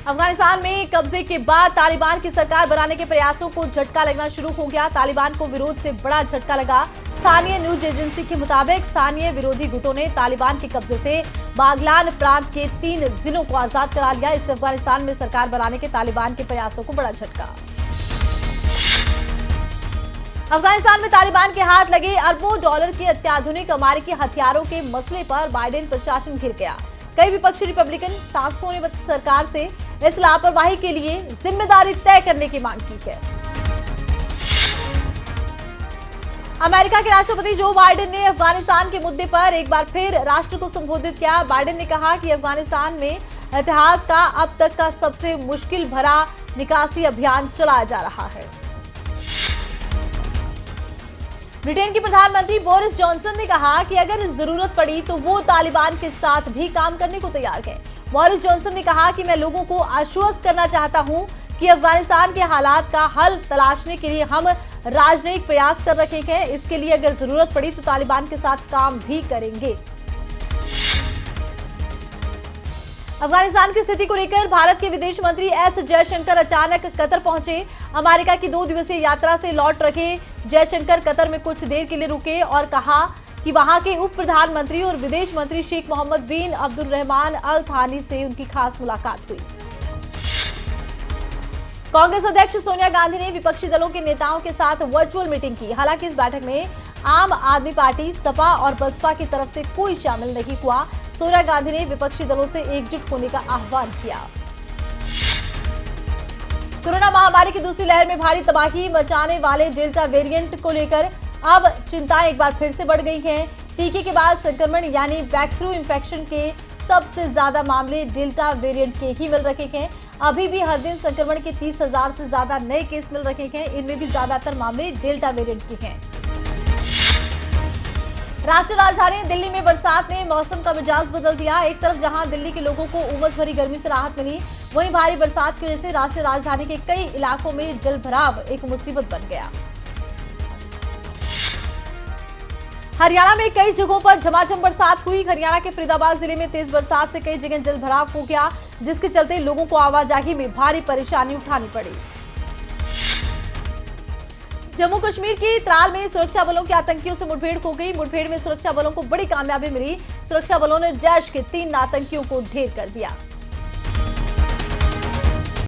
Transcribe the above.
अफगानिस्तान में कब्जे के बाद तालिबान की सरकार बनाने के प्रयासों को झटका लगना शुरू हो गया। तालिबान को विरोध से बड़ा झटका लगा। स्थानीय न्यूज एजेंसी के मुताबिक स्थानीय विरोधी गुटों ने तालिबान के कब्जे से बागलान प्रांत के 3 जिलों को आजाद करा लिया। इससे अफगानिस्तान में सरकार बनाने के तालिबान के प्रयासों को बड़ा झटका। अफगानिस्तान में तालिबान के हाथ लगे अरबों डॉलर के अत्याधुनिक अमेरिकी हथियारों के मसले पर बाइडेन प्रशासन घिर गया। कई विपक्षी रिपब्लिकन शासकों ने सरकार से इस लापरवाही के लिए जिम्मेदारी तय करने की मांग की है। अमेरिका के राष्ट्रपति जो बाइडेन ने अफगानिस्तान के मुद्दे पर एक बार फिर राष्ट्र को संबोधित किया। बाइडेन ने कहा कि अफगानिस्तान में इतिहास का अब तक का सबसे मुश्किल भरा निकासी अभियान चलाया जा रहा है। ब्रिटेन के प्रधानमंत्री बोरिस जॉनसन ने कहा कि अगर जरूरत पड़ी तो वो तालिबान के साथ भी काम करने को तैयार है। बोरिस जॉनसन ने कहा कि मैं लोगों को आश्वस्त करना चाहता हूं कि अफगानिस्तान के हालात का हल तलाशने के लिए हम राजनयिक प्रयास कर रहे हैं। इसके लिए अगर जरूरत पड़ी तो तालिबान के साथ काम भी करेंगे। अफगानिस्तान की स्थिति को लेकर भारत के विदेश मंत्री एस जयशंकर अचानक कतर पहुंचे। अमेरिका की 2 दिवसीय यात्रा से लौट रहे जयशंकर कतर में कुछ देर के लिए रुके और कहा कि वहां के उप प्रधानमंत्री और विदेश मंत्री शेख मोहम्मद बिन अब्दुर्रहमान अल थानी से उनकी खास मुलाकात हुई। कांग्रेस अध्यक्ष सोनिया गांधी ने विपक्षी दलों के नेताओं के साथ वर्चुअल मीटिंग की। हालांकि इस बैठक में आम आदमी पार्टी, सपा और बसपा की तरफ से कोई शामिल नहीं हुआ। सोनिया गांधी ने विपक्षी दलों से एकजुट होने का आह्वान किया। कोरोना महामारी की दूसरी लहर में भारी तबाही मचाने वाले डेल्टा वेरिएंट को लेकर अब चिंताएं एक बार फिर से बढ़ गई हैं। टीके के बाद संक्रमण यानी बैकथ्रू इंफेक्शन के सबसे ज्यादा मामले डेल्टा वेरिएंट के ही मिल रहे हैं। अभी भी हर दिन संक्रमण के 30,000 से ज्यादा नए केस मिल रहे हैं। इनमें भी ज्यादातर मामले डेल्टा वेरिएंट के हैं। राष्ट्रीय राजधानी दिल्ली में बरसात ने मौसम का मिजाज बदल दिया। एक तरफ जहां दिल्ली के लोगों को उमस भरी गर्मी से राहत मिली, वहीं भारी बरसात की वजह से राष्ट्रीय राजधानी के कई इलाकों में जलभराव एक मुसीबत बन गया। हरियाणा में कई जगहों पर झमाझम बरसात हुई। हरियाणा के फरीदाबाद जिले में तेज बरसात से कई जगह जलभराव हो गया, जिसके चलते लोगों को आवाजाही में भारी परेशानी उठानी पड़ी। जम्मू कश्मीर की त्राल में सुरक्षा बलों के आतंकियों से मुठभेड़ हो गई। मुठभेड़ में सुरक्षा बलों को बड़ी कामयाबी मिली। सुरक्षा बलों ने जैश के 3 आतंकियों को ढेर कर दिया।